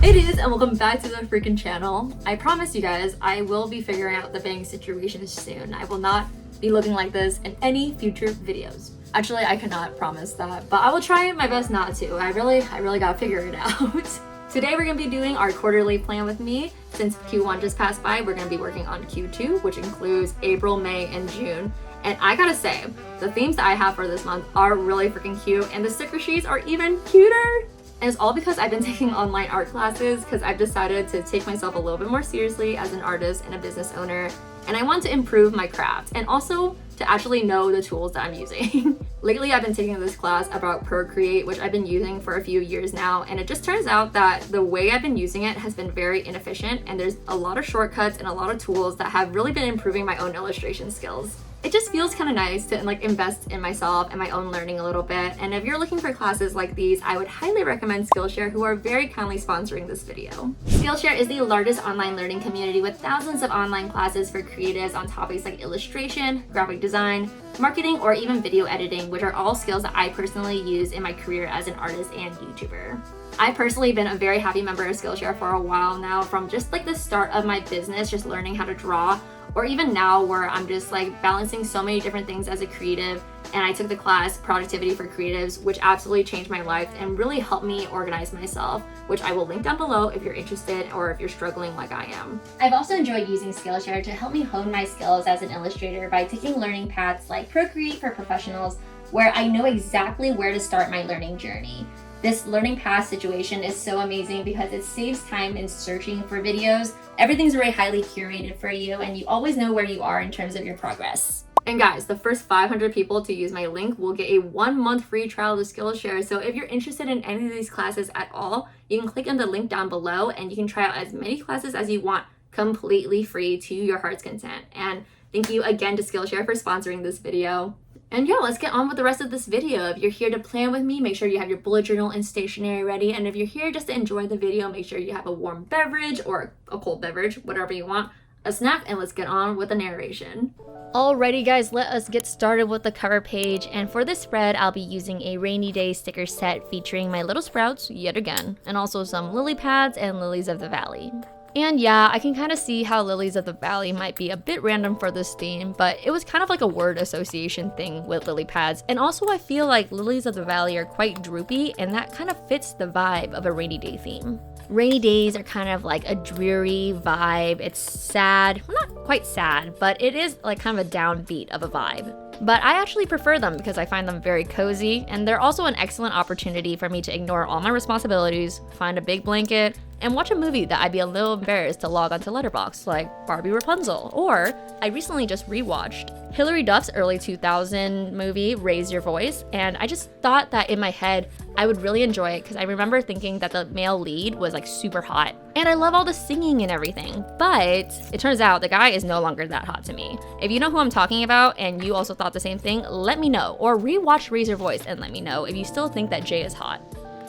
It is, and welcome back to the freaking channel. I promise you guys, I will be figuring out the bang situation soon. I will not be looking like this in any future videos. Actually, I cannot promise that, but I will try my best not to. I really gotta figure it out. Today we're gonna be doing our quarterly plan with me. Since Q1 just passed by, we're gonna be working on Q2, which includes April, May, and June. And I gotta say, the themes that I have for this month are really freaking cute, and the sticker sheets are even cuter. And it's all because I've been taking online art classes because I've decided to take myself a little bit more seriously as an artist and a business owner. And I want to improve my craft and also to actually know the tools that I'm using. Lately, I've been taking this class about Procreate, which I've been using for a few years now. And it just turns out that the way I've been using it has been very inefficient. And there's a lot of shortcuts and a lot of tools that have really been improving my own illustration skills. It just feels kind of nice to invest in myself and my own learning a little bit. And if you're looking for classes like these, I would highly recommend Skillshare, who are very kindly sponsoring this video. Skillshare is the largest online learning community with thousands of online classes for creatives on topics like illustration, graphic design, marketing, or even video editing, which are all skills that I personally use in my career as an artist and YouTuber. I've personally been a very happy member of Skillshare for a while now, from just the start of my business, just learning how to draw, or even now where I'm just balancing so many different things as a creative. And I took the class Productivity for Creatives, which absolutely changed my life and really helped me organize myself, which I will link down below if you're interested or if you're struggling like I am. I've also enjoyed using Skillshare to help me hone my skills as an illustrator by taking learning paths like Procreate for Professionals, where I know exactly where to start my learning journey. This learning path situation is so amazing because it saves time in searching for videos. Everything's very highly curated for you, and you always know where you are in terms of your progress. And guys, the first 500 people to use my link will get a 1-month free trial to Skillshare. So if you're interested in any of these classes at all, you can click on the link down below and you can try out as many classes as you want completely free to your heart's content. And thank you again to Skillshare for sponsoring this video. And yeah, let's get on with the rest of this video. If you're here to plan with me, make sure you have your bullet journal and stationery ready. And if you're here just to enjoy the video, make sure you have a warm beverage or a cold beverage, whatever you want, a snack, and let's get on with the narration. Alrighty guys, let us get started with the cover page. And for this spread, I'll be using a rainy day sticker set featuring my little sprouts yet again, and also some lily pads and lilies of the valley. And yeah, I can kind of see how Lilies of the Valley might be a bit random for this theme, but it was kind of like a word association thing with lily pads. And also I feel like Lilies of the Valley are quite droopy, and that kind of fits the vibe of a rainy day theme. Rainy days are kind of like a dreary vibe. It's sad, well, not quite sad, but it is like kind of a downbeat of a vibe. But I actually prefer them because I find them very cozy, and they're also an excellent opportunity for me to ignore all my responsibilities, find a big blanket, and watch a movie that I'd be a little embarrassed to log onto Letterboxd, like Barbie Rapunzel. Or I recently just rewatched Hilary Duff's early 2000 movie, Raise Your Voice, and I just thought that in my head I would really enjoy it because I remember thinking that the male lead was super hot. And I love all the singing and everything, but it turns out the guy is no longer that hot to me. If you know who I'm talking about and you also thought the same thing, let me know, or rewatch Raise Your Voice and let me know if you still think that Jay is hot.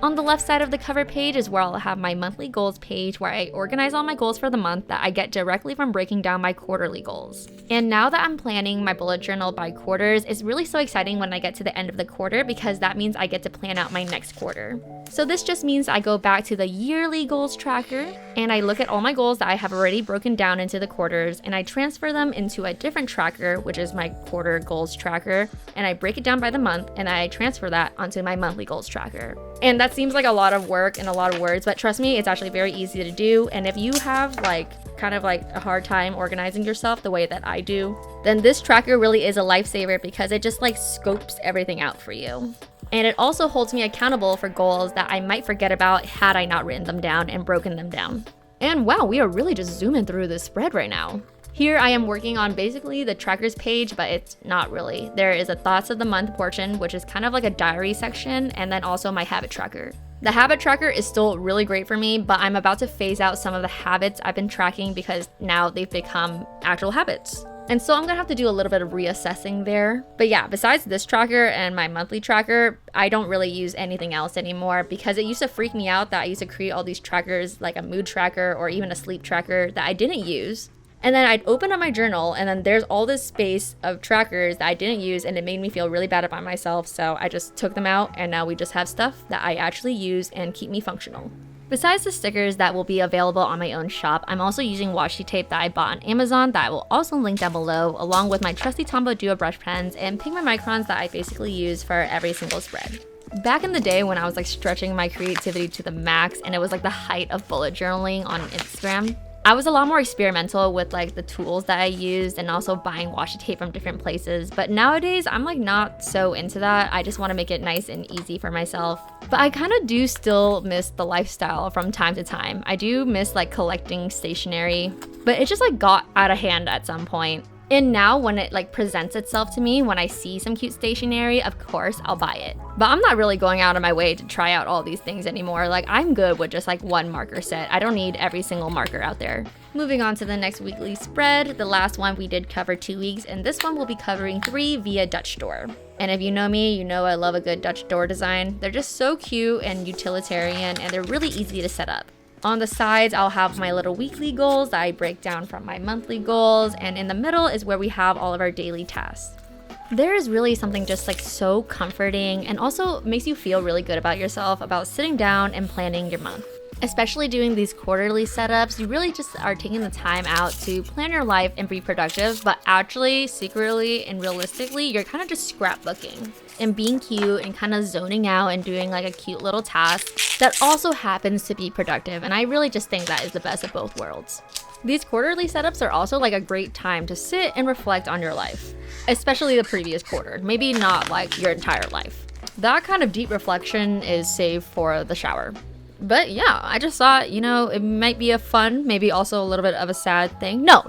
On the left side of the cover page is where I'll have my monthly goals page, where I organize all my goals for the month that I get directly from breaking down my quarterly goals. And now that I'm planning my bullet journal by quarters, it's really so exciting when I get to the end of the quarter because that means I get to plan out my next quarter. So this just means I go back to the yearly goals tracker and I look at all my goals that I have already broken down into the quarters, and I transfer them into a different tracker, which is my quarter goals tracker, and I break it down by the month and I transfer that onto my monthly goals tracker. And that seems like a lot of work and a lot of words, but trust me, it's actually very easy to do. And if you have kind of a hard time organizing yourself the way that I do, then this tracker really is a lifesaver because it just scopes everything out for you. And it also holds me accountable for goals that I might forget about had I not written them down and broken them down. And wow, we are really just zooming through this spread right now. Here I am working on basically the trackers page, but it's not really. There is a thoughts of the month portion, which is kind of like a diary section, and then also my habit tracker. The habit tracker is still really great for me, but I'm about to phase out some of the habits I've been tracking because now they've become actual habits. And so I'm gonna have to do a little bit of reassessing there. But yeah, besides this tracker and my monthly tracker, I don't really use anything else anymore because it used to freak me out that I used to create all these trackers, like a mood tracker or even a sleep tracker that I didn't use. And then I'd open up my journal and then there's all this space of trackers that I didn't use, and it made me feel really bad about myself. So I just took them out, and now we just have stuff that I actually use and keep me functional. Besides the stickers that will be available on my own shop, I'm also using washi tape that I bought on Amazon that I will also link down below, along with my trusty Tombow Duo brush pens and Pigma Microns that I basically use for every single spread. Back in the day when I was like stretching my creativity to the max and it was like the height of bullet journaling on Instagram, I was a lot more experimental with like the tools that I used and also buying washi tape from different places. But nowadays, I'm like not so into that. I just want to make it nice and easy for myself. But I kind of do still miss the lifestyle from time to time. I do miss like collecting stationery, but it just like got out of hand at some point. And now when it like presents itself to me, when I see some cute stationery, of course I'll buy it. But I'm not really going out of my way to try out all these things anymore. Like I'm good with just like one marker set. I don't need every single marker out there. Moving on to the next weekly spread. The last one we did cover 2 weeks, and this one will be covering 3 via Dutch door. And if you know me, you know I love a good Dutch door design. They're just so cute and utilitarian, and they're really easy to set up. On the sides, I'll have my little weekly goals that I break down from my monthly goals, and in the middle is where we have all of our daily tasks. There is really something just like so comforting and also makes you feel really good about yourself about sitting down and planning your month. Especially doing these quarterly setups, you really just are taking the time out to plan your life and be productive, but actually, secretly and realistically, you're kind of just scrapbooking and being cute and kind of zoning out and doing like a cute little task that also happens to be productive. And I really just think that is the best of both worlds. These quarterly setups are also like a great time to sit and reflect on your life, especially the previous quarter, maybe not like your entire life. That kind of deep reflection is saved for the shower. But yeah, I just thought, you know, it might be a fun, maybe also a little bit of a sad thing. No.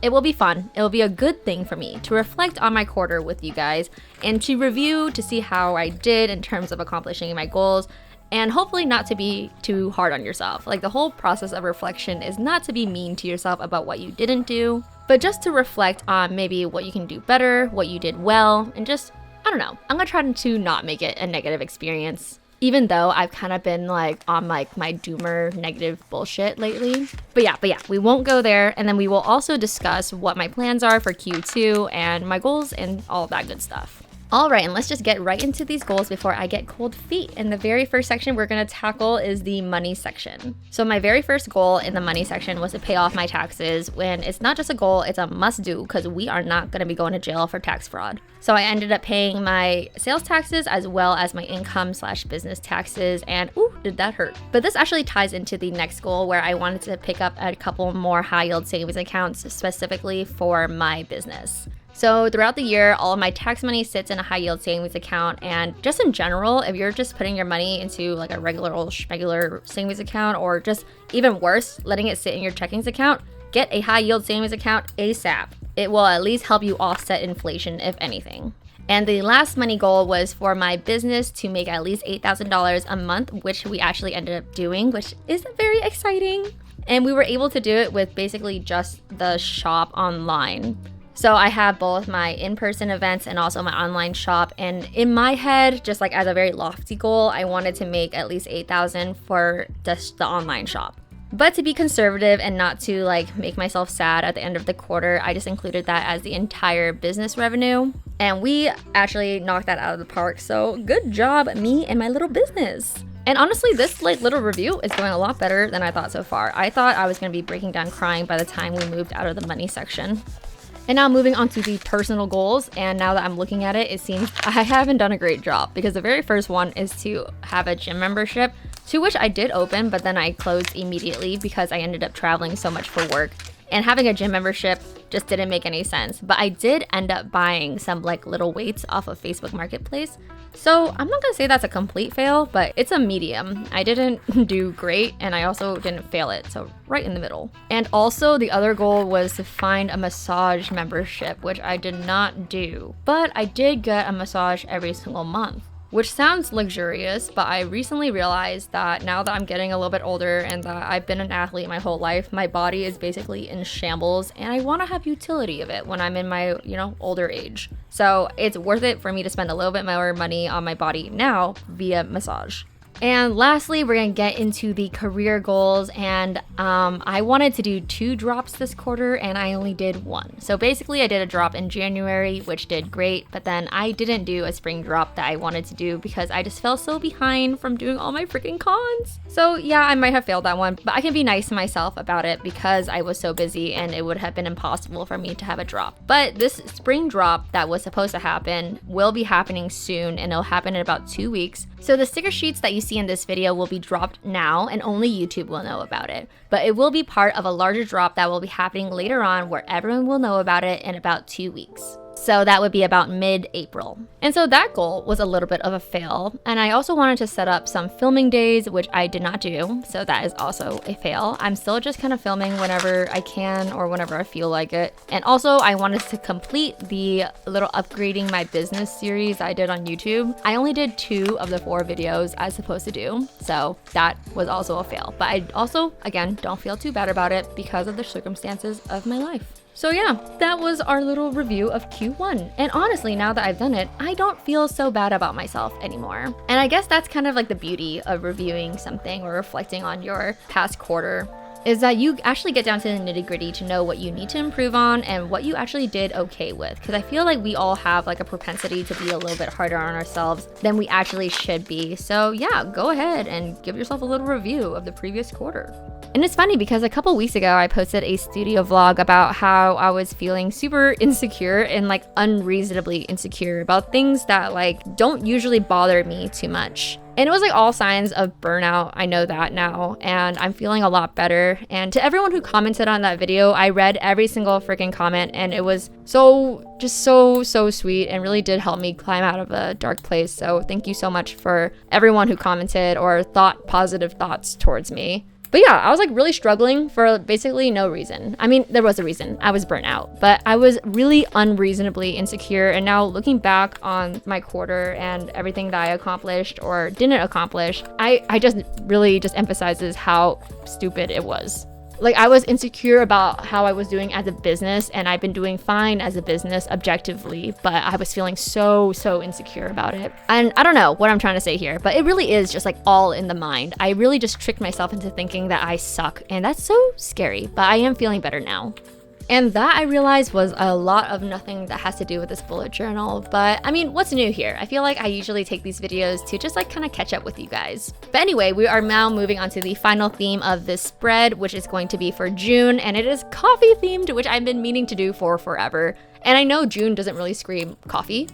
It will be fun. It will be a good thing for me to reflect on my quarter with you guys and to review to see how I did in terms of accomplishing my goals, and hopefully not to be too hard on yourself. Like the whole process of reflection is not to be mean to yourself about what you didn't do, but just to reflect on maybe what you can do better, what you did well, and just, I don't know. I'm gonna try to not make it a negative experience, even though I've kind of been like on like my doomer negative bullshit lately. But yeah, we won't go there. And then we will also discuss what my plans are for Q2 and my goals and all of that good stuff. All right, and let's just get right into these goals before I get cold feet. And the very first section we're gonna tackle is the money section. So my very first goal in the money section was to pay off my taxes, when it's not just a goal, it's a must do, because we are not gonna be going to jail for tax fraud. So I ended up paying my sales taxes as well as my income/business taxes, and ooh, did that hurt. But this actually ties into the next goal, where I wanted to pick up a couple more high yield savings accounts specifically for my business. So throughout the year, all of my tax money sits in a high yield savings account, and just in general, if you're just putting your money into like a regular old schmegular savings account, or just even worse, letting it sit in your checkings account, get a high yield savings account ASAP. It will at least help you offset inflation, if anything. And the last money goal was for my business to make at least $8,000 a month, which we actually ended up doing, which is very exciting. And we were able to do it with basically just the shop online. So I have both my in-person events and also my online shop. And in my head, just like as a very lofty goal, I wanted to make at least $8,000 for just the online shop. But to be conservative and not to like make myself sad at the end of the quarter, I just included that as the entire business revenue. And we actually knocked that out of the park. So good job, me and my little business. And honestly, this like little review is going a lot better than I thought so far. I thought I was going to be breaking down crying by the time we moved out of the money section. And now moving on to the personal goals, and now that I'm looking at it, it seems I haven't done a great job, because the very first one is to have a gym membership, to which I did open, but then I closed immediately because I ended up traveling so much for work. And having a gym membership just didn't make any sense. But I did end up buying some like little weights off of Facebook Marketplace. So I'm not gonna say that's a complete fail, but it's a medium. I didn't do great, and I also didn't fail it, so right in the middle. And also the other goal was to find a massage membership, which I did not do. But I did get a massage every single month, which sounds luxurious, but I recently realized that now that I'm getting a little bit older and that I've been an athlete my whole life, my body is basically in shambles, and I want to have utility of it when I'm in my, older age. So it's worth it for me to spend a little bit more money on my body now via massage. And lastly, we're gonna get into the career goals, and I wanted to do 2 drops this quarter and I only did 1. So basically I did a drop in January, which did great, but then I didn't do a spring drop that I wanted to do because I just fell so behind from doing all my freaking cons. So yeah, I might have failed that one, but I can be nice to myself about it because I was so busy and it would have been impossible for me to have a drop. But this spring drop that was supposed to happen will be happening soon, and it'll happen in about 2 weeks. So the sticker sheets that you see in this video will be dropped now, and only YouTube will know about it. But it will be part of a larger drop that will be happening later on where everyone will know about it in about 2 weeks. So that would be about mid-April. And so that goal was a little bit of a fail. And I also wanted to set up some filming days, which I did not do. So that is also a fail. I'm still just kind of filming whenever I can or whenever I feel like it. And also I wanted to complete the little upgrading my business series I did on YouTube. I only did 2 of the 4 videos I was supposed to do. So that was also a fail. But I also, again, don't feel too bad about it because of the circumstances of my life. So yeah, that was our little review of Q1. And honestly, now that I've done it, I don't feel so bad about myself anymore. And I guess that's kind of like the beauty of reviewing something or reflecting on your past quarter, is that you actually get down to the nitty-gritty to know what you need to improve on and what you actually did okay with. Because I feel like we all have like a propensity to be a little bit harder on ourselves than we actually should be. So yeah, go ahead and give yourself a little review of the previous quarter. And it's funny because a couple weeks ago, I posted a studio vlog about how I was feeling super insecure and like unreasonably insecure about things that like don't usually bother me too much. And it was like all signs of burnout. I know that now, and I'm feeling a lot better. And to everyone who commented on that video, I read every single freaking comment, and it was so sweet and really did help me climb out of a dark place. So thank you so much for everyone who commented or thought positive thoughts towards me. But yeah, I was like really struggling for basically no reason. I mean, there was a reason. I was burnt out, but I was really unreasonably insecure. And now looking back on my quarter and everything that I accomplished or didn't accomplish, I just really just emphasizes how stupid it was. Like, I was insecure about how I was doing as a business, and I've been doing fine as a business objectively, but I was feeling so insecure about it. And I don't know what I'm trying to say here, but it really is just like all in the mind. I really just tricked myself into thinking that I suck, and that's so scary, but I am feeling better now. And that, I realized, was a lot of nothing that has to do with this bullet journal. But I mean, what's new here? I feel like I usually take these videos to just like kind of catch up with you guys. But anyway, we are now moving on to the final theme of this spread, which is going to be for June. And it is coffee themed, which I've been meaning to do for forever. And I know June doesn't really scream coffee,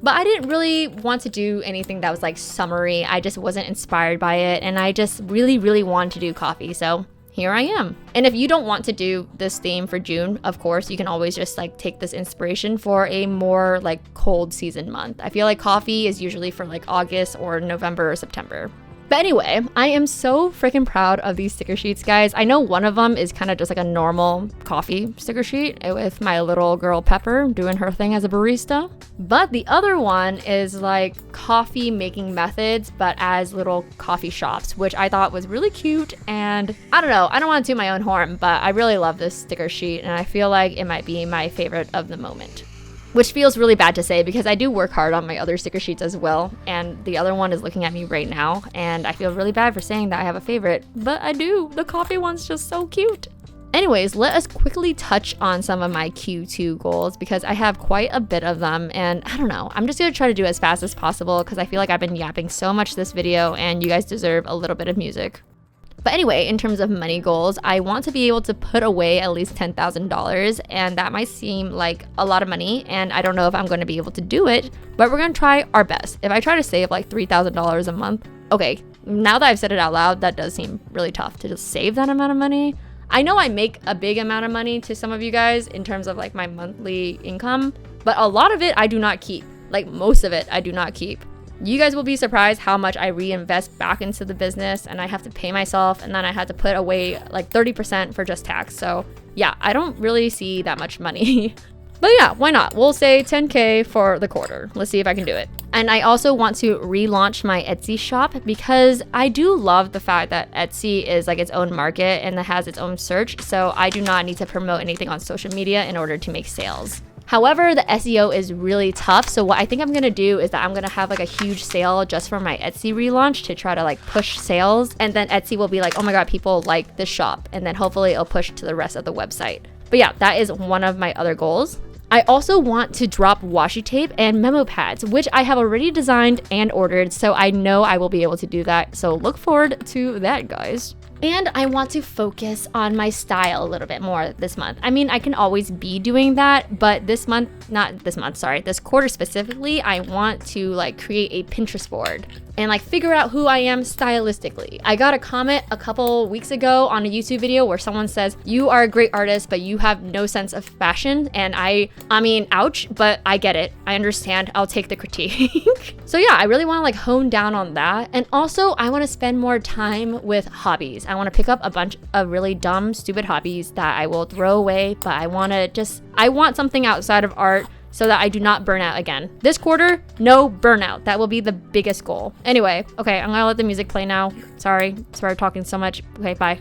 but I didn't really want to do anything that was like summery. I just wasn't inspired by it. And I just really wanted to do coffee. So here I am. And if you don't want to do this theme for June, of course, you can always just like take this inspiration for a more like cold season month. I feel like coffee is usually for like August or November or September. But anyway, I am so freaking proud of these sticker sheets, guys. I know one of them is kind of just like a normal coffee sticker sheet with my little girl Pepper doing her thing as a barista. But the other one is like coffee making methods, but as little coffee shops, which I thought was really cute. And I don't know, I don't want to toot my own horn, but I really love this sticker sheet, and I feel like it might be my favorite of the moment. Which feels really bad to say because I do work hard on my other sticker sheets as well, and the other one is looking at me right now, and I feel really bad for saying that I have a favorite, but I do. The coffee one's just so cute. Anyways, let us quickly touch on some of my Q2 goals because I have quite a bit of them, and I don't know, I'm just gonna try to do it as fast as possible because I feel like I've been yapping so much this video and you guys deserve a little bit of music. But anyway, in terms of money goals, I want to be able to put away at least $10,000, and that might seem like a lot of money, and I don't know if I'm going to be able to do it, but we're going to try our best. If I try to save like $3,000 a month, okay, now that I've said it out loud, that does seem really tough to just save that amount of money. I know I make a big amount of money to some of you guys in terms of like my monthly income, but a lot of it I do not keep. Like most of it I do not keep. You guys will be surprised how much I reinvest back into the business, and I have to pay myself, and then I had to put away like 30% for just tax. So yeah, I don't really see that much money. But yeah, why not? We'll say 10K for the quarter. Let's see if I can do it. And I also want to relaunch my Etsy shop because I do love the fact that Etsy is like its own market and it has its own search. So I do not need to promote anything on social media in order to make sales. However, the SEO is really tough. So what I think I'm gonna do is that I'm gonna have like a huge sale just for my Etsy relaunch to try to like push sales. And then Etsy will be like, oh my God, people like this shop. And then hopefully it'll push to the rest of the website. But yeah, that is one of my other goals. I also want to drop washi tape and memo pads, which I have already designed and ordered. So I know I will be able to do that. So look forward to that, guys. And I want to focus on my style a little bit more this month. I mean, I can always be doing that, but this quarter specifically, I want to like create a Pinterest board and like figure out who I am stylistically. I got a comment a couple weeks ago on a YouTube video where someone says, you are a great artist, but you have no sense of fashion. And I mean, ouch, but I get it. I understand. I'll take the critique. So yeah, I really want to like hone down on that. And also I want to spend more time with hobbies. I want to pick up a bunch of really dumb, stupid hobbies that I will throw away, but I want something outside of art so that I do not burn out again. This quarter, no burnout. That will be the biggest goal. Anyway, okay, I'm gonna let the music play now. Sorry for talking so much. Okay, bye.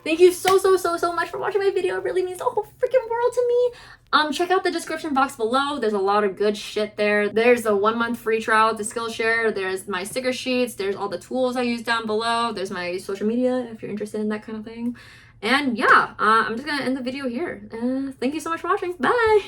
Thank you so much for watching my video. It really means the whole freaking world to me. Check out the description box below. There's a lot of good shit there. There's a 1-month free trial to Skillshare. There's my sticker sheets. There's all the tools I use down below. There's my social media if you're interested in that kind of thing. And yeah, I'm just gonna end the video here. Thank you so much for watching. Bye.